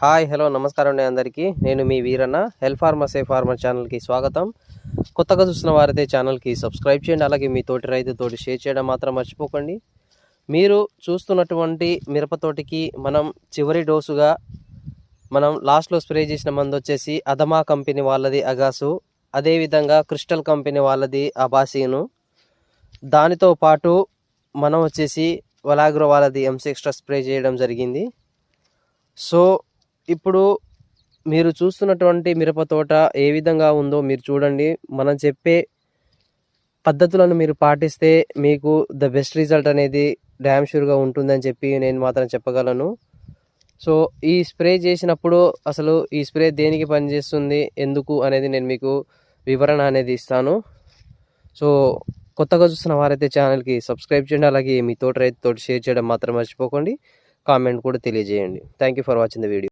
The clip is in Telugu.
హాయ్ హలో నమస్కారం అండి అందరికీ. నేను మీ Veeranna. Health farmer safe farmer ఛానల్కి స్వాగతం. కొత్తగా చూస్తున్న వారైతే ఛానల్కి సబ్స్క్రైబ్ చేయండి. అలాగే మీ తోటి రైతుతోటి షేర్ చేయడం మాత్రం మర్చిపోకండి. మీరు చూస్తున్నటువంటి మిరపతోటికి మనం చివరి డోసుగా మనం లాస్ట్లో స్ప్రే చేసిన మందు వచ్చేసి అదమా కంపెనీ వాళ్ళది అగాసు, అదేవిధంగా క్రిస్టల్ కంపెనీ వాళ్ళది అబాసీను, దానితో పాటు మనం వచ్చేసి వలాగ్రో వాళ్ళది ఎంసీ ఎక్స్ట్రా స్ప్రే చేయడం జరిగింది. సో ఇప్పుడు మీరు చూస్తున్నటువంటి మిరప తోట ఏ విధంగా ఉందో మీరు చూడండి. మనం చెప్పే పద్ధతులను మీరు పాటిస్తే మీకు ద బెస్ట్ రిజల్ట్ అనేది డ్యామ్ షూర్గా ఉంటుందని చెప్పి నేను మాత్రం చెప్పగలను. సో ఈ స్ప్రే చేసినప్పుడు అసలు ఈ స్ప్రే దేనికి పనిచేస్తుంది, ఎందుకు అనేది నేను మీకు వివరణ అనేది ఇస్తాను. సో కొత్తగా చూస్తున్న వారైతే ఛానల్కి సబ్స్క్రైబ్ చేయండి. అలాగే మీ తోటి రైతుతోటి షేర్ చేయడం మాత్రం మర్చిపోకండి. కామెంట్ కూడా తెలియజేయండి. Thank you for watching the video.